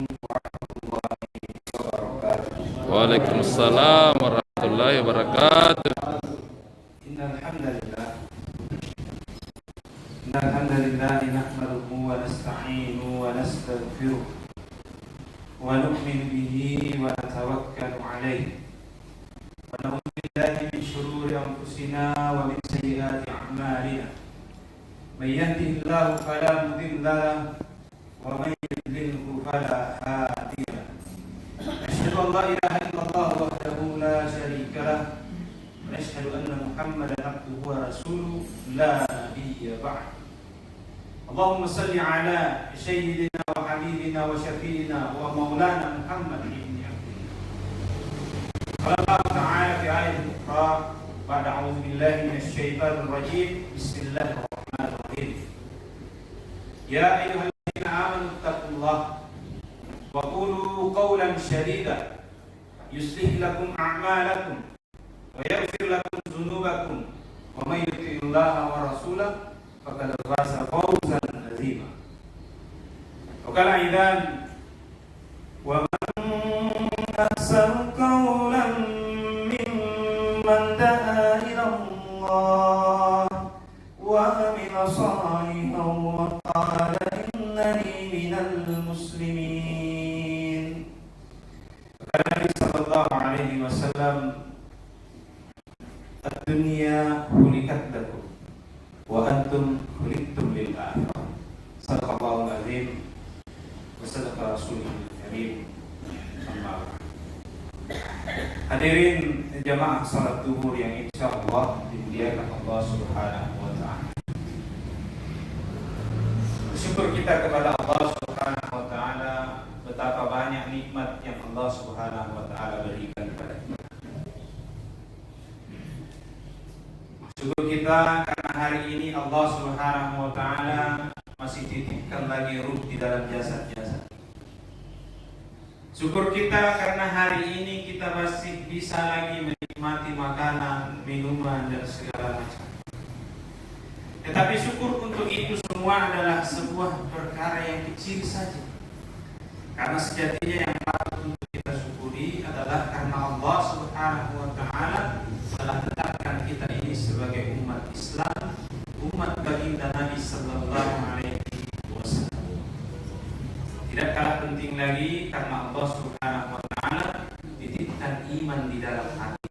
warahmatullahi wabarakatuh. Waalaikumsalam warahmatullahi wabarakatuh. Innal hamdalillah nahmaduhu wa nasta'inuhu wa nastaghfiruh wa nu'minu bihi wa natawakkalu alayhi wa na'udzu billahi min shururi anfusina wa min sayyiati a'malina. May yahdihillahu fala mudilla lahu wa may yudlilhu fala hadiya lahu. Asyhadu an la ilaha illallah wahdahu la syarika lahu wa asyhadu anna Muhammadan abduhu wa rasuluhu la nabiyya ba'd. Allahumma salli ala sayyidina wa habibina wa syafi'ina wa maulana Muhammad ibn Abdillah. Qala Allah ta'ala fi ayatin ukhra ba'da a'udzu billahi minasy syaithanir rajim. Bismillahirrahmanirrahim. Ya ayyuhalladzina amanu taqullaha wa qulu qawlan sadida yuslih lakum a'malakum wa yaghfir lakum dhunubakum wa may yuti'illaha wa rasulahu faqad faza fawzan 'azima. Wa qala aidan wa man ahsanu qawlan mimman da'a ila Allah wa amila salihan wa qala innani minal muslimin. Nabi sallallahu alaihi wasallam, ad-dunya khuliqat lakum wa antum khuliqtum lil akhirah. Sadaqallahul azim wa sadaqa rasulul karim. Amma ba'd. Hadirin jamaah salat zuhur yang insyaallah dimuliakan Allah Subhanahu wa taala. Bersyukur kita kepada Allah Subhanahu wa taala betapa banyak nikmat yang Allah Subhanahu wa taala berikan kepada kita. Syukur kita karena hari ini Allah Subhanahu wa taala masih titipkan lagi ruh di dalam jasad-jasad. Syukur kita karena hari ini kita masih bisa lagi menikmati makanan, minuman dan segala macam. Tetapi syukur untuk itu semua adalah sebuah perkara yang kecil saja. Karena sejatinya yang patut untuk kita syukuri adalah karena Allah Subhanahu wa taala telah tetapkan kita ini sebagai umat Islam, umat baginda Nabi sallallahu alaihi wasallam. Tidak kalah penting lagi karena Allah Subhanahu wa taala titipkan iman di dalam hati.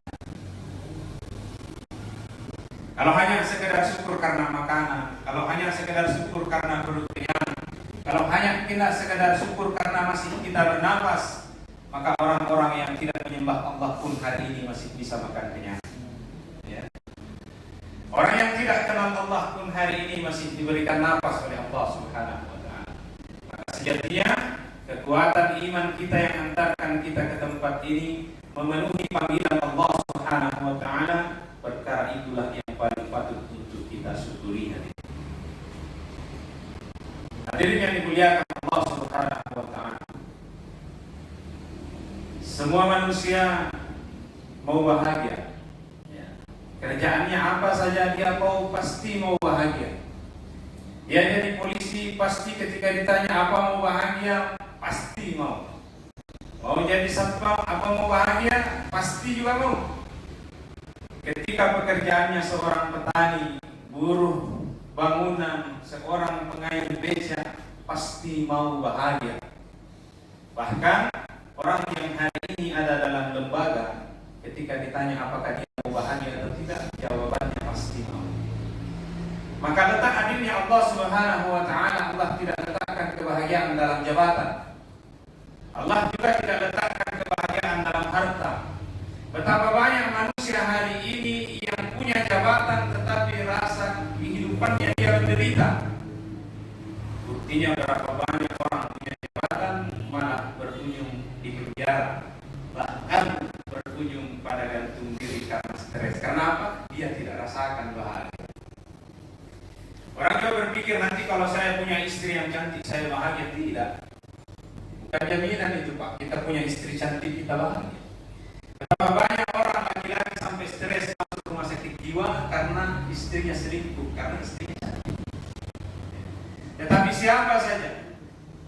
Kalau hanya sekedar syukur karena makanan, kalau hanya sekedar syukur karena perut kenyang, kalau hanya kita sekedar syukur karena masih kita bernapas, maka orang-orang yang tidak menyembah Allah pun hari ini masih bisa makan kenyang. Ya. Orang yang tidak kenal Allah pun hari ini masih diberikan napas oleh Allah Subhanahu wa taala. Maka sejatinya kekuatan iman kita yang hantarkan kita ke tempat ini memenuhi panggilan Allah Subhanahu wa taala, perkara itulah yang paling patut untuk kita syukuri hari ini. Hadirin yang dimuliakan Allah Subhanahu wa taala. Semua manusia mau bahagia. Ya. Kerjaannya apa saja dia mau, pasti mau bahagia. Dia jadi polisi, pasti ketika ditanya apa mau bahagia, pasti mau. Mau jadi satpam, apa mau bahagia, pasti juga mau. Ketika pekerjaannya seorang petani, buruh bangunan, seorang pengayuh beca, pasti mau bahagia. Bahkan orang yang hari ini ada dalam lembaga, ketika ditanya apakah dia mau bahagia atau tidak, jawabannya pasti mau. Maka letak hadirnya Allah Subhanahu wa taala, Allah tidak letakkan kebahagiaan dalam jabatan. Allah juga tidak letakkan kebahagiaan dalam harta. Betapa banyak manusia hari ini yang punya jabatan tetapi rasa kehidupannya dia menderita. Buktinya berapa banyak orang punya jabatan malah berujung di penjara, bahkan berujung pada gantung diri karena stres. Karena apa? Dia tidak rasakan bahagia. Orang juga berpikir nanti kalau saya punya istri yang cantik saya bahagia. Tidak. Bukan jaminan itu Pak. Kita punya istri cantik kita bahagia. Berapa banyak orang laki-laki sampai stres masuk rumah sakit jiwa karena istrinya selingkuh, karena istrinya cantik. Tetapi siapa saja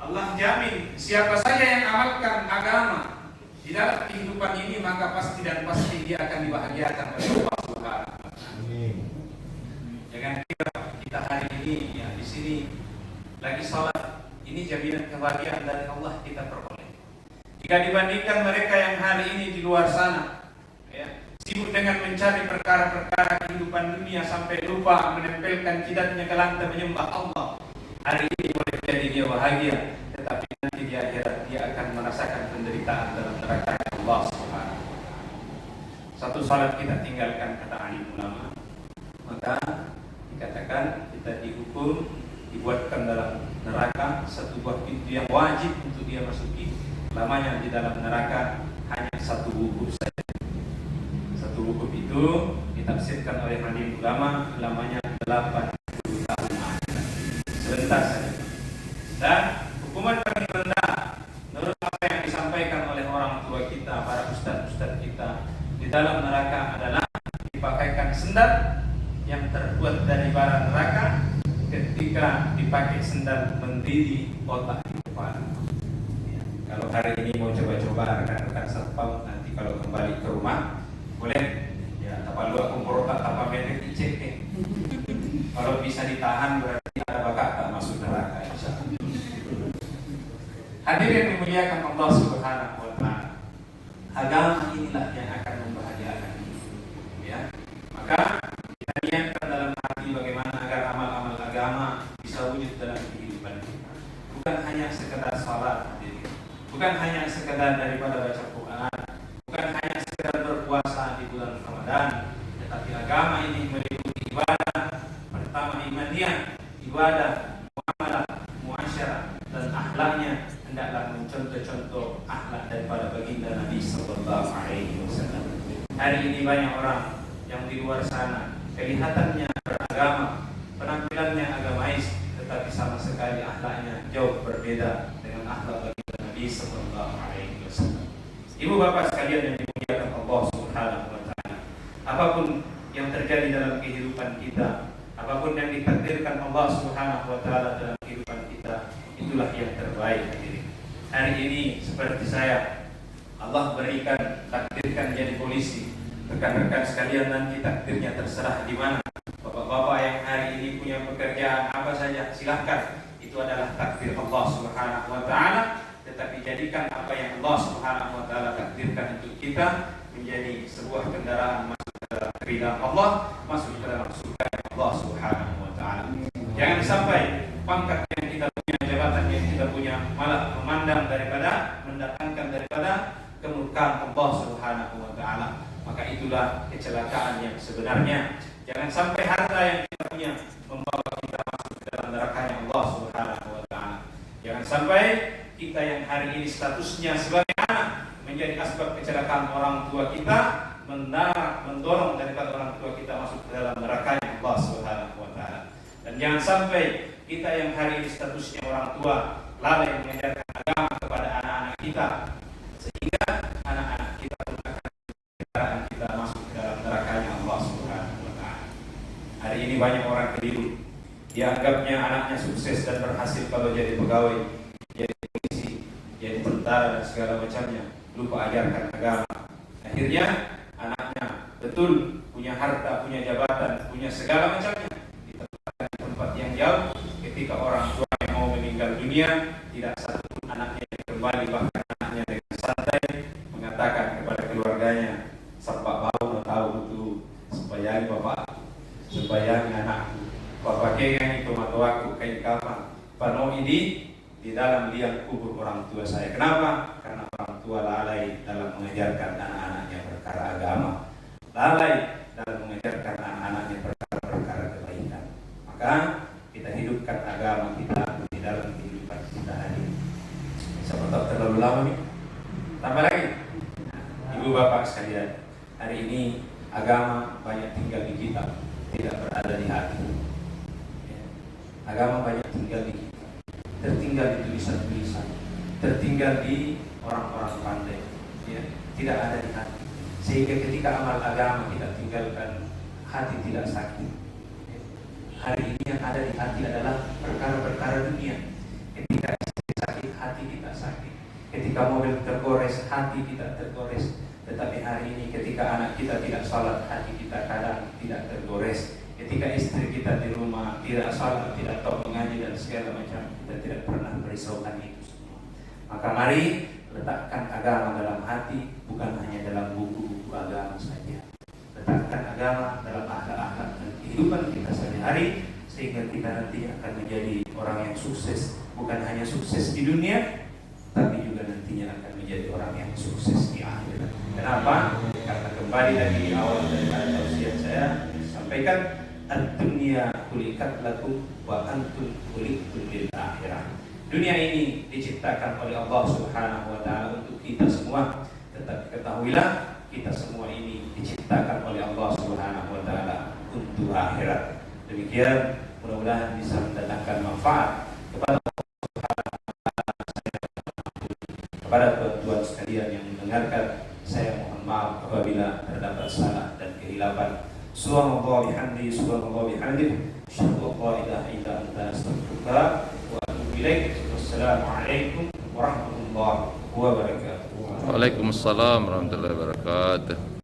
Allah jamin Siapa saja yang amalkan agama di dalam kehidupan ini, maka pasti dan pasti dia akan dibahagiakan oleh Allah Subhanahu wa taala. Jangan kira kita hari ini ya di sini lagi salat, ini jaminan kebahagiaan dari Allah kita peroleh. Jika dibandingkan mereka yang hari ini di luar sana, ya, sibuk dengan mencari perkara-perkara kehidupan dunia sampai lupa menempelkan jidatnya ke lantai menyembah Allah. Hari ini boleh jadi dia bahagia, tetapi nanti di akhirat dia akan merasakan penderitaan dalam neraka Allah Subhanahu wa taala. Satu salat kita tinggalkan, kata alim ulama, maka dikatakan kita dihukum, dibuatkan dalam neraka satu buah pintu yang wajib untuk dia masuki. Lamanya di dalam neraka hanya satu wukuf saja. Satu wukuf itu ditafsirkan oleh alim ulama, lamanya 80 tahun. Sebentar saja. Dan hukuman paling rendah menurut apa yang disampaikan oleh orang tua kita, para ustaz-ustaz kita, di dalam neraka adalah dipakaikan sendal yang terbuat dari bara neraka. Ketika dipakai sendal mendidih otak di kepala. Ya, kalau hari ini mau coba-coba rekan-rekan satpam, nanti kalau kembali ke rumah boleh ya tapal dua kumpul otak tanpa medek dicek. Kalau bisa ditahan berarti ada bakat tak masuk neraka. Hadirin yang dimuliakan Allah Subhanahu wa taala. Agama inilah yang akan membahagiakan. Ya. Maka kita niatkan dalam hati bagaimana agar amal-amal agama bisa wujud dalam kehidupan kita. Bukan hanya sekedar salat, bukan hanya sekedar daripada baca Quran, bukan hanya sekedar berpuasa di bulan Ramadan, tetapi agama ini meliputi ibadah. Pertama imaniyah, ibadah, muamalah, muasyarah, dan akhlaknya hendaklah mencontoh-contoh akhlak daripada baginda Nabi sallallahu alaihi wasallam. Hari ini banyak orang yang di luar sana kelihatannya beragama, penampilannya agamais, tetapi sama sekali akhlaknya jauh berbeda dengan akhlak baginda Nabi sallallahu alaihi wasallam. Ibu bapak sekalian yang dimuliakan Allah Subhanahu wa taala, apapun yang terjadi dalam kehidupan kita, apapun yang ditakdirkan Allah Subhanahu wa taala dalam kehidupan kita, itulah yang terbaik. Hari ini seperti saya, Allah berikan, takdirkan jadi polisi. Rekan-rekan sekalian, nanti takdirnya terserah di mana. Bapak-bapak yang hari ini punya pekerjaan apa saja, silahkan. Itu adalah takdir Allah Subhanahu wa taala. Tetapi jadikan apa yang Allah Subhanahu wa taala takdirkan untuk kita menjadi sebuah kendaraan masuk ke dalam ridha Allah, masuk ke dalam surga Allah Subhanahu wa taala. Jangan sampai pangkat yang kita punya, jabatan yang kita punya malah memandang daripada, mendatangkan daripada kemurkaan Allah Subhanahu wa taala. Maka itulah kecelakaan yang sebenarnya. Jangan sampai harta yang kita punya membawa kita masuk ke dalam nerakanya Allah Subhanahu wa taala. Jangan sampai kita yang hari ini statusnya sebagai anak menjadi asbab kecelakaan orang tua kita, mendorong daripada orang tua kita masuk ke dalam nerakanya Allah Subhanahu wa taala. Dan jangan sampai kita yang hari ini statusnya orang tua lalai mengajarkan agama kepada anak-anak kita, sehingga anak-anak kita pun akan kendaraan kita masuk ke dalam nerakanya Allah Subhanahu wa taala. Hari ini banyak orang keliru. Dia anggapnya anaknya sukses dan berhasil kalau jadi pegawai, jadi polisi, jadi tentara dan segala macamnya, lupa ajarkan agama. Akhirnya anaknya betul punya harta, punya jabatan, punya segala macamnya, ditempatkan di tempat yang jauh. Ketika orang tua yang mau meninggal dunia, tidak satu pun anaknya yang kembali, bahkan anaknya dengan santai mengatakan kepada keluarganya, "Sampai bau tahu itu supaya bapak, supaya anakku, bapak kengen itu matuaku kain kapan, pano ini di dalam liang kubur orang tua saya." Kenapa? Karena orang tua lalai dalam mengajarkan anak-anaknya perkara agama, lalai dalam mengajarkan anak-anaknya perkara-perkara kebaikan. Maka kita hidupkan agama kita di dalam kehidupan kita hari ini. Siapa tahu terlalu lama nih? Tambah lagi. Ibu bapak sekalian, hari ini agama banyak tinggal di kita, tidak berada di hati. Agama banyak tinggal di kita, tertinggal di tulisan-tulisan, tertinggal di orang-orang pandai, ya, tidak ada di hati. Sehingga ketika amal agama kita tinggalkan, hati tidak sakit. Hari ini yang ada di hati adalah perkara-perkara dunia. Ketika istri sakit, hati kita sakit. Ketika mobil tergores, hati kita tergores. Tetapi hari ini ketika anak kita tidak salat, hati kita kadang tidak tergores. Ketika istri kita di rumah tidak salat, tidak tahu mengaji dan segala macam, kita tidak pernah merisaukan itu semua. Maka mari letakkan agama dalam hati, bukan hanya dalam buku-buku agama saja. Letakkan agama dalam akhlak-akhlak dan kehidupan kita sehari-hari, sehingga kita nanti akan menjadi orang yang sukses. Bukan hanya sukses di dunia, tapi juga nantinya akan menjadi orang yang sukses di akhirat. Kenapa? Karena kembali lagi di awal dari tausiah saya sampaikan, ad-dunya khuliqat lakum wa antum khuliqtum lil akhirah. Dunia ini diciptakan oleh Allah Subhanahu wa taala untuk kita semua, tetapi ketahuilah kita semua ini diciptakan oleh Allah Subhanahu wa taala untuk akhirat. Demikian, mudah-mudahan bisa mendatangkan manfaat kepada tuan-tuan sekalian yang mendengarkan. Saya mohon maaf apabila terdapat salah dan kehilapan. Subhanallah bihamdi, subhanallah bihamdi, asyhadu an la ilaha illa anta, astaghfiruka wa atubu ilaik. Wassalamualaikum warahmatullahi wabarakatuh. Waalaikumsalam warahmatullahi wabarakatuh.